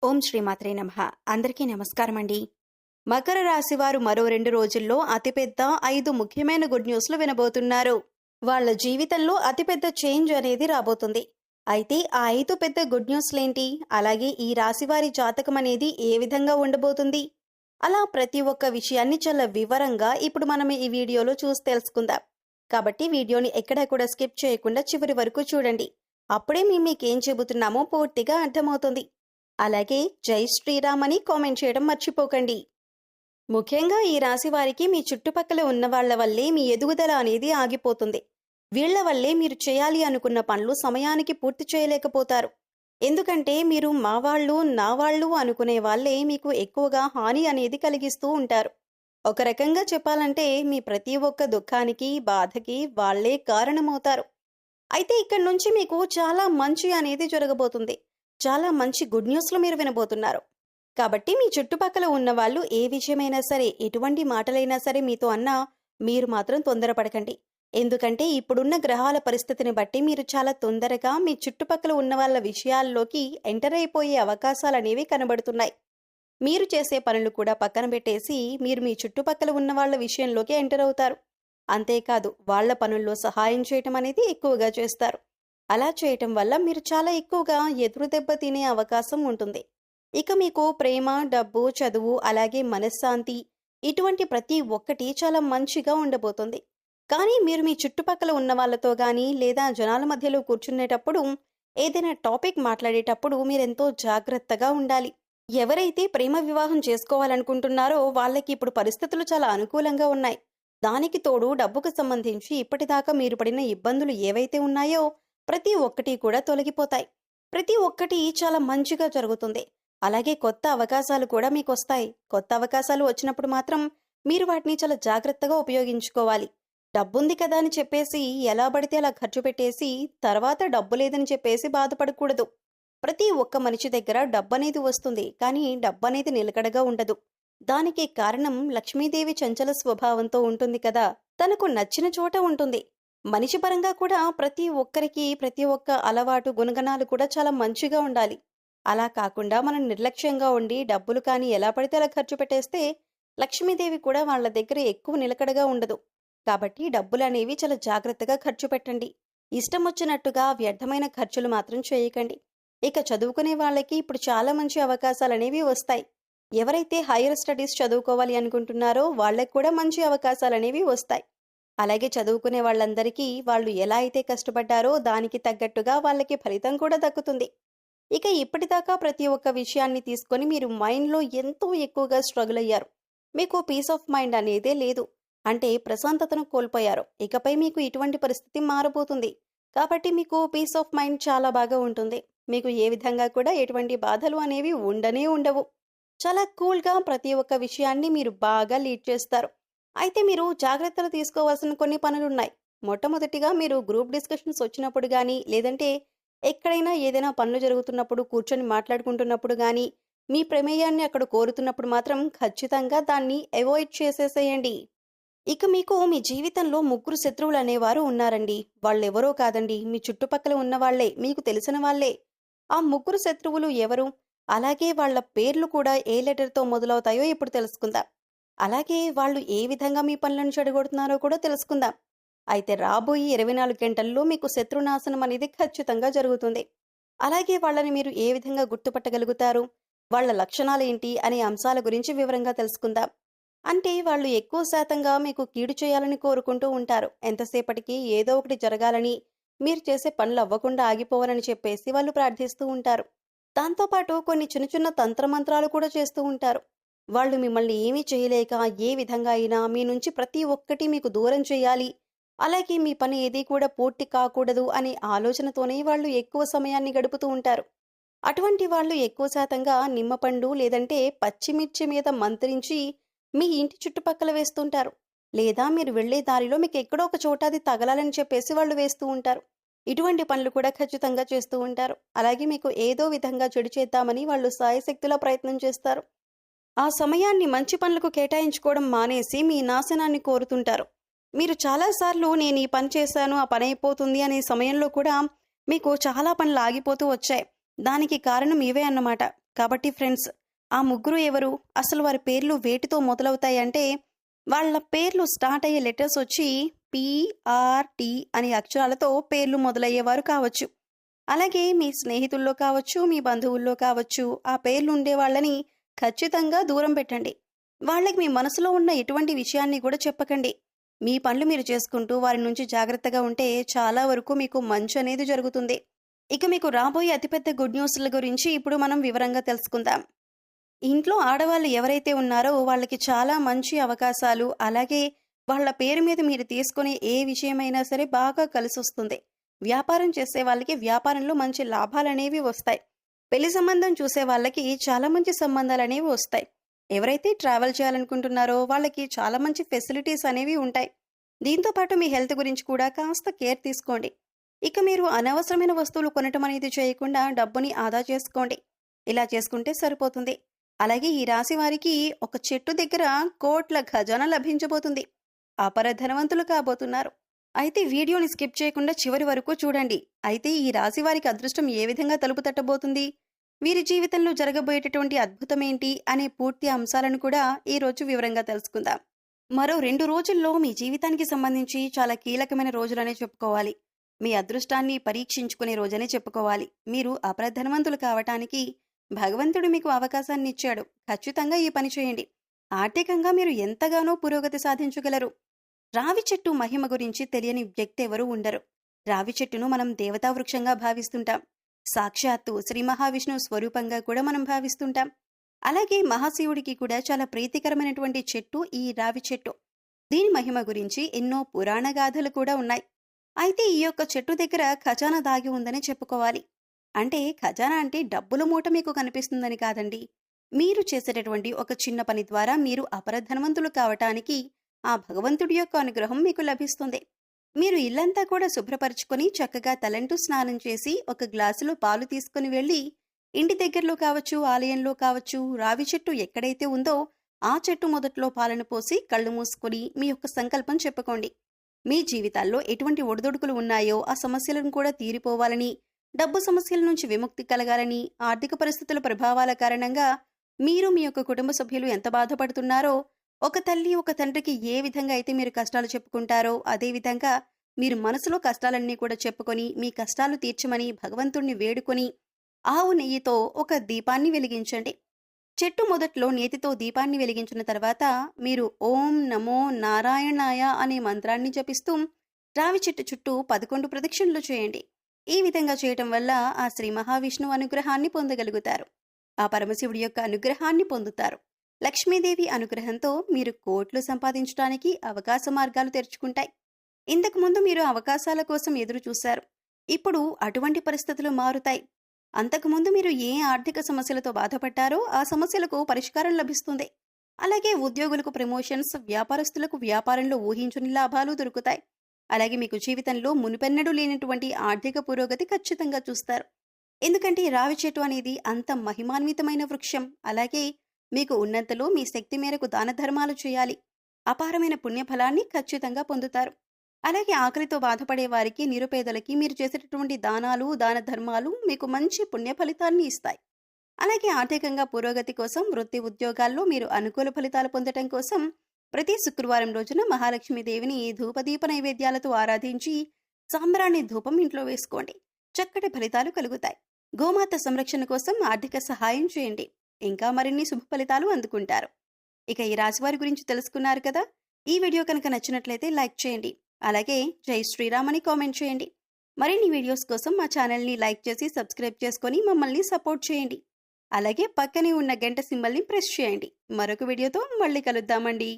ఓం శ్రీమాత్రే నమః. అందరికీ నమస్కారం అండి. మకర రాశి వారు మరో 2 రోజుల్లో అతిపెద్ద 5 ముఖ్యమైన గుడ్ న్యూస్లు వినబోతున్నారు. వాళ్ళ జీవితంలో అతిపెద్ద చేంజ్ అనేది రాబోతుంది. అయితే ఆ 5 పెద్ద గుడ్ న్యూస్లేంటి, అలాగే ఈ రాశి వారి జాతకం అనేది ఏ విధంగా ఉండబోతుంది, అలా ప్రతి ఒక్క విషయాన్ని చాలా వివరంగా ఇప్పుడు మనం ఈ వీడియోలో చూసి తెలుసుకుందాం. కాబట్టి వీడియోని ఎక్కడా కూడా స్కిప్ చేయకుండా చివరి వరకు చూడండి. అప్పుడే మీకేం చెబుతున్నామో పూర్తిగా అర్థమవుతుంది. అలాగే జై శ్రీరామ్ అని కామెంట్ చేయడం మర్చిపోకండి. ముఖ్యంగా ఈ రాశి వారికి మీ చుట్టుపక్కల ఉన్న వాళ్ల వల్లే మీ ఎదుగుదల అనేది ఆగిపోతుంది. వీళ్ల వల్లే మీరు చేయాలి అనుకున్న పనులు సమయానికి పూర్తి చేయలేకపోతారు. ఎందుకంటే మీరు మా వాళ్ళు నా వాళ్ళు అనుకునే వాళ్లే మీకు ఎక్కువగా హాని అనేది కలిగిస్తూ ఉంటారు. ఒక రకంగా చెప్పాలంటే మీ ప్రతి ఒక్క దుఃఖానికి బాధకి వాళ్లే కారణమవుతారు. అయితే ఇక్కడి నుంచి మీకు చాలా మంచి అనేది జరగబోతుంది. చాలా మంచి గుడ్ న్యూస్లు మీరు వినబోతున్నారు. కాబట్టి మీ చుట్టుపక్కల ఉన్న వాళ్ళు ఏ విషయమైనా సరే, ఎటువంటి మాటలైనా సరే మీతో అన్నా మీరు మాత్రం తొందరపడకండి. ఎందుకంటే ఇప్పుడున్న గ్రహాల పరిస్థితిని బట్టి మీరు చాలా తొందరగా మీ చుట్టుపక్కల ఉన్న వాళ్ళ విషయాల్లోకి ఎంటర్ అయిపోయే అవకాశాలనేవి కనబడుతున్నాయి. మీరు చేసే పనులు కూడా పక్కన పెట్టేసి మీరు మీ చుట్టుపక్కల ఉన్న వాళ్ళ విషయంలోకి ఎంటర్ అవుతారు. అంతేకాదు వాళ్ళ పనుల్లో సహాయం చేయటం అనేది ఎక్కువగా చేస్తారు. అలా చేయటం వల్ల మీరు చాలా ఎక్కువగా ఎదురు దెబ్బ తినే అవకాశం ఉంటుంది. ఇక మీకు ప్రేమ, డబ్బు, చదువు, అలాగే మనశ్శాంతి, ఇటువంటి ప్రతి ఒక్కటి చాలా మంచిగా ఉండబోతుంది. కానీ మీరు మీ చుట్టుపక్కల ఉన్న వాళ్ళతో కానీ లేదా జనాల మధ్యలో కూర్చునేటప్పుడు ఏదైనా టాపిక్ మాట్లాడేటప్పుడు మీరెంతో జాగ్రత్తగా ఉండాలి. ఎవరైతే ప్రేమ వివాహం చేసుకోవాలనుకుంటున్నారో వాళ్ళకి ఇప్పుడు పరిస్థితులు చాలా అనుకూలంగా ఉన్నాయి. దానికి తోడు డబ్బుకు సంబంధించి ఇప్పటిదాకా మీరు పడిన ఇబ్బందులు ఏవైతే ఉన్నాయో ప్రతి ఒక్కటి కూడా తొలగిపోతాయి. ప్రతి ఒక్కటి చాలా మంచిగా జరుగుతుంది. అలాగే కొత్త అవకాశాలు కూడా మీకు వస్తాయి. కొత్త అవకాశాలు వచ్చినప్పుడు మాత్రం మీరు వాటిని చాలా జాగ్రత్తగా ఉపయోగించుకోవాలి. డబ్బుంది కదా అని చెప్పేసి ఎలా పడితే అలా ఖర్చు పెట్టేసి తర్వాత డబ్బు లేదని చెప్పేసి బాధపడకూడదు. ప్రతి ఒక్క మనిషి దగ్గర డబ్బు అనేది వస్తుంది, కానీ డబ్బు అనేది నిలకడగా ఉండదు. దానికి కారణం లక్ష్మీదేవి చంచల స్వభావంతో ఉంటుంది కదా, తనకు నచ్చిన చోట ఉంటుంది. మనిషి పరంగా కూడా ప్రతి ఒక్కరికి ప్రతి ఒక్క అలవాటు, గుణగణాలు కూడా చాలా మంచిగా ఉండాలి. అలా కాకుండా మనం నిర్లక్ష్యంగా ఉండి డబ్బులు కానీ ఎలా పడితే అలా ఖర్చు పెట్టేస్తే లక్ష్మీదేవి కూడా వాళ్ళ దగ్గర ఎక్కువ నిలకడగా ఉండదు. కాబట్టి డబ్బులు అనేవి చాలా జాగ్రత్తగా ఖర్చు పెట్టండి. ఇష్టం వచ్చినట్టుగా వ్యర్థమైన ఖర్చులు మాత్రం చేయకండి. ఇక చదువుకునే వాళ్ళకి ఇప్పుడు చాలా మంచి అవకాశాలు అనేవి వస్తాయి. ఎవరైతే హైయర్ స్టడీస్ చదువుకోవాలి అనుకుంటున్నారో వాళ్ళకి కూడా మంచి అవకాశాలు అనేవి వస్తాయి. అలాగే చదువుకునే వాళ్ళందరికీ వాళ్ళు ఎలా అయితే కష్టపడ్డారో దానికి తగ్గట్టుగా వాళ్ళకి ఫలితం కూడా దక్కుతుంది. ఇక ఇప్పటిదాకా ప్రతి ఒక్క విషయాన్ని తీసుకొని మీరు మైండ్లో ఎంతో ఎక్కువగా స్ట్రగుల్ అయ్యారు. మీకు పీస్ ఆఫ్ మైండ్ అనేదే లేదు. అంటే ప్రశాంతతను కోల్పోయారు. ఇకపై మీకు ఇటువంటి పరిస్థితి మారబోతుంది. కాబట్టి మీకు పీస్ ఆఫ్ మైండ్ చాలా బాగా ఉంటుంది. మీకు ఏ విధంగా కూడా ఎటువంటి బాధలు అనేవి ఉండవు. చాలా కూల్గా ప్రతి ఒక్క విషయాన్ని మీరు బాగా లీడ్ చేస్తారు. అయితే మీరు జాగ్రత్తలు తీసుకోవాల్సిన కొన్ని పనులున్నాయి. మొట్టమొదటిగా మీరు గ్రూప్ డిస్కషన్స్ వచ్చినప్పుడు కానీ, లేదంటే ఎక్కడైనా ఏదైనా పనులు జరుగుతున్నప్పుడు కూర్చొని మాట్లాడుకుంటున్నప్పుడు కానీ, మీ ప్రమేయాన్ని అక్కడ కోరుతున్నప్పుడు మాత్రం ఖచ్చితంగా దాన్ని అవాయిడ్ చేసేసేయండి. ఇక మీకు మీ జీవితంలో 3 శత్రువులు అనేవారు ఉన్నారండి. వాళ్ళెవరో కాదండి, మీ చుట్టుపక్కల ఉన్న వాళ్లే, మీకు తెలిసిన వాళ్లే. ఆ 3 శత్రువులు ఎవరు, అలాగే వాళ్ల పేర్లు కూడా ఏ లెటర్తో మొదలవుతాయో ఇప్పుడు తెలుసుకుందాం. అలాగే వాళ్ళు ఏ విధంగా మీ పనులను చెడగొడుతున్నారో కూడా తెలుసుకుందాం. అయితే రాబోయే 24 గంటల్లో మీకు శత్రునాశనం అనేది ఖచ్చితంగా జరుగుతుంది. అలాగే వాళ్ళని మీరు ఏ విధంగా గుర్తుపట్టగలుగుతారు, వాళ్ళ లక్షణాలు ఏంటి అనే అంశాల గురించి వివరంగా తెలుసుకుందాం. అంటే వాళ్ళు ఎక్కువ శాతంగా మీకు కీడు చేయాలని కోరుకుంటూ ఉంటారు. ఎంతసేపటికి ఏదో ఒకటి జరగాలని, మీరు చేసే పనులు అవ్వకుండా ఆగిపోవాలని చెప్పేసి వాళ్ళు ప్రార్థిస్తూ ఉంటారు. దాంతోపాటు కొన్ని చిన్న చిన్న తంత్రమంత్రాలు కూడా చేస్తూ ఉంటారు. వాళ్ళు మిమ్మల్ని ఏమీ చేయలేక ఏ విధంగా అయినా మీ నుంచి ప్రతి ఒక్కటి మీకు దూరం చేయాలి, అలాగే మీ పని ఏది కూడా పూర్తి కాకూడదు అనే ఆలోచనతోనే వాళ్ళు ఎక్కువ సమయాన్ని గడుపుతూ ఉంటారు. అటువంటి వాళ్ళు ఎక్కువ శాతంగా నిమ్మపండు లేదంటే పచ్చిమిర్చి మీద మంత్రించి మీ ఇంటి చుట్టుపక్కల వేస్తుంటారు. లేదా మీరు వెళ్లే దారిలో మీకు ఎక్కడో ఒక చోట అది తగలాలని చెప్పేసి వాళ్ళు వేస్తూ ఉంటారు. ఇటువంటి పనులు కూడా ఖచ్చితంగా చేస్తూ ఉంటారు. అలాగే మీకు ఏదో విధంగా చెడు చేద్దామని వాళ్ళు సాయశక్తులా ప్రయత్నం చేస్తారు. ఆ సమయాన్ని మంచి పనులకు కేటాయించుకోవడం మానేసి మీ నాశనాన్ని కోరుతుంటారు. మీరు చాలాసార్లు నేను ఈ పని చేశాను, ఆ పని అయిపోతుంది అనే సమయంలో కూడా మీకు చాలా పనులు ఆగిపోతూ వచ్చాయి. దానికి కారణం ఇవే అన్నమాట. కాబట్టి ఫ్రెండ్స్, ఆ ముగ్గురు ఎవరు? అసలు వారి పేర్లు వేటితో మొదలవుతాయంటే, వాళ్ళ పేర్లు స్టార్ట్ అయ్యే లెటర్స్ వచ్చి పీఆర్టీ అనే అక్షరాలతో పేర్లు మొదలయ్యేవారు కావచ్చు. అలాగే మీ స్నేహితుల్లో కావచ్చు, మీ బంధువుల్లో కావచ్చు, ఆ పేర్లు ఉండే వాళ్ళని ఖచ్చితంగా దూరం పెట్టండి. వాళ్ళకి మీ మనసులో ఉన్న ఎటువంటి విషయాన్ని కూడా చెప్పకండి. మీ పనులు మీరు చేసుకుంటూ వారి నుంచి జాగ్రత్తగా ఉంటే చాలా వరకు మీకు మంచి అనేది జరుగుతుంది. ఇక మీకు రాబోయే అతిపెద్ద గుడ్ న్యూస్ల గురించి ఇప్పుడు మనం వివరంగా తెలుసుకుందాం. ఇంట్లో ఆడవాళ్ళు ఎవరైతే ఉన్నారో వాళ్ళకి చాలా మంచి అవకాశాలు, అలాగే వాళ్ళ పేరు మీద మీరు తీసుకునే ఏ విషయమైనా సరే బాగా కలిసొస్తుంది. వ్యాపారం చేసే వాళ్ళకి వ్యాపారంలో మంచి లాభాలనేవి వస్తాయి. పెళ్లి సంబంధం చూసే వాళ్ళకి చాలా మంచి సంబంధాలనేవి వస్తాయి. ఎవరైతే ట్రావెల్ చేయాలనుకుంటున్నారో వాళ్ళకి చాలా మంచి ఫెసిలిటీస్ అనేవి ఉంటాయి. దీంతో పాటు మీ హెల్త్ గురించి కూడా కాస్త కేర్ తీసుకోండి. ఇక మీరు అనవసరమైన వస్తువులు కొనటం అనేది చేయకుండా డబ్బుని ఆదా చేసుకోండి. ఇలా చేసుకుంటే సరిపోతుంది. అలాగే ఈ రాశి వారికి ఒక చెట్టు దగ్గర కోట్ల ఖజానా లభించబోతుంది. అపర ధనవంతులు కాబోతున్నారు. అయితే వీడియోని స్కిప్ చేయకుండా చివరి వరకు చూడండి. అయితే ఈ రాశి వారికి అదృష్టం ఏ విధంగా తలుపు తట్టబోతుంది, వీరి జీవితంలో జరగబోయేటటువంటి అద్భుతమేంటి అనే పూర్తి అంశాలను కూడా ఈరోజు వివరంగా తెలుసుకుందాం. మరో 2 రోజుల్లో మీ జీవితానికి సంబంధించి చాలా కీలకమైన రోజులనే చెప్పుకోవాలి. మీ అదృష్టాన్ని పరీక్షించుకునే రోజనే చెప్పుకోవాలి. మీరు అప్రధనవంతులు కావటానికి భగవంతుడు మీకు అవకాశాన్ని ఇచ్చాడు. ఖచ్చితంగా ఈ పని చేయండి. ఆర్థికంగా మీరు ఎంతగానో పురోగతి సాధించగలరు. రావి చెట్టు మహిమ గురించి తెలియని వ్యక్తి ఎవరూ ఉండరు. రావి చెట్టును మనం దేవతా వృక్షంగా భావిస్తుంటాం. సాక్షాత్తు శ్రీ మహావిష్ణువు స్వరూపంగా కూడా మనం భావిస్తుంటాం. అలాగే మహాశివుడికి కూడా చాలా ప్రీతికరమైనటువంటి చెట్టు ఈ రావి చెట్టు. దీని మహిమ గురించి ఎన్నో పురాణ గాథలు కూడా ఉన్నాయి. అయితే ఈ యొక్క చెట్టు దగ్గర ఖజానా దాగి ఉందని చెప్పుకోవాలి. అంటే ఖజానా అంటే డబ్బుల మూట మీకు కనిపిస్తుందని కాదండి. మీరు చేసేటటువంటి ఒక చిన్న పని ద్వారా మీరు అపరధనవంతులు కావటానికి ఆ భగవంతుడి యొక్క అనుగ్రహం మీకు లభిస్తుంది. మీరు ఇల్లంతా కూడా శుభ్రపరుచుకొని చక్కగా తలంటూ స్నానం చేసి ఒక గ్లాసులో పాలు తీసుకుని వెళ్ళి ఇంటి దగ్గరలో కావచ్చు, ఆలయంలో కావచ్చు, రావి చెట్టు ఎక్కడైతే ఉందో ఆ చెట్టు మొదట్లో పాలను పోసి కళ్ళు మూసుకొని మీ యొక్క సంకల్పం చెప్పుకోండి. మీ జీవితాల్లో ఎటువంటి ఒడిదొడుకులు ఉన్నాయో ఆ సమస్యలను కూడా తీరిపోవాలని, డబ్బు సమస్యల నుంచి విముక్తి కలగాలని, ఆర్థిక పరిస్థితుల ప్రభావాల కారణంగా మీరు మీ యొక్క కుటుంబ సభ్యులు ఎంత బాధపడుతున్నారో, ఒక తల్లి ఒక తండ్రికి ఏ విధంగా అయితే మీరు కష్టాలు చెప్పుకుంటారో అదేవిధంగా మీరు మనసులో కష్టాలన్నీ కూడా చెప్పుకొని మీ కష్టాలు తీర్చమని భగవంతుణ్ణి వేడుకొని ఆవు నెయ్యితో ఒక దీపాన్ని వెలిగించండి. చెట్టు మొదట్లో నేతితో దీపాన్ని వెలిగించిన తర్వాత మీరు ఓం నమో నారాయణాయ అనే మంత్రాన్ని జపిస్తూ రావి చెట్టు చుట్టూ 11 ప్రదక్షిణలు చేయండి. ఈ విధంగా చేయటం వల్ల ఆ శ్రీ మహావిష్ణువు అనుగ్రహాన్ని పొందగలుగుతారు. ఆ పరమశివుడి యొక్క అనుగ్రహాన్ని పొందుతారు. లక్ష్మీదేవి అనుగ్రహంతో మీరు కోట్లు సంపాదించడానికి అవకాశ మార్గాలు తెరుచుకుంటాయి. ఇంతకుముందు మీరు అవకాశాల కోసం ఎదురు చూశారు. ఇప్పుడు అటువంటి పరిస్థితులు మారుతాయి. అంతకుముందు మీరు ఏ ఆర్థిక సమస్యలతో బాధపడ్డారో ఆ సమస్యలకు పరిష్కారం లభిస్తుంది. అలాగే ఉద్యోగులకు ప్రమోషన్స్, వ్యాపారస్తులకు వ్యాపారంలో ఊహించని లాభాలు దొరుకుతాయి. అలాగే మీకు జీవితంలో మునుపెన్నడూ లేనటువంటి ఆర్థిక పురోగతి ఖచ్చితంగా చూస్తారు. ఎందుకంటే రావి చెట్టు అనేది అంత మహిమాన్వితమైన వృక్షం. అలాగే మీకు ఉన్నంతలో మీ శక్తి మేరకు దాన ధర్మాలు చేయాలి. అపారమైన పుణ్యఫలాన్ని ఖచ్చితంగా పొందుతారు. అలాగే ఆకలితో బాధపడే వారికి, నిరుపేదలకి మీరు చేసేటటువంటి దానాలు, దాన ధర్మాలు మీకు మంచి పుణ్య ఫలితాన్ని ఇస్తాయి. అలాగే ఆర్థికంగా పురోగతి కోసం, వృత్తి ఉద్యోగాల్లో మీరు అనుకూల ఫలితాలు పొందటం కోసం ప్రతి శుక్రవారం రోజున మహాలక్ష్మీదేవిని ధూపదీప నైవేద్యాలతో ఆరాధించి సాంబ్రాణి ధూపం ఇంట్లో వేసుకోండి. చక్కటి ఫలితాలు కలుగుతాయి. గోమాత సంరక్షణ కోసం ఆర్థిక సహాయం చేయండి. ఇంకా మరిన్ని శుభ ఫలితాలు అందుకుంటారు. ఇక ఈ రాశివారి గురించి తెలుసుకున్నారు కదా. ఈ వీడియో కనుక నచ్చినట్లయితే లైక్ చేయండి. అలాగే జై శ్రీరామ్ అని కామెంట్ చేయండి. మరిన్ని వీడియోస్ కోసం మా ఛానల్ని లైక్ చేసి సబ్స్క్రైబ్ చేసుకొని మమ్మల్ని సపోర్ట్ చేయండి. అలాగే పక్కనే ఉన్న గంట సింబల్ని ప్రెస్ చేయండి. మరొక వీడియోతో మళ్ళీ కలుద్దామండి.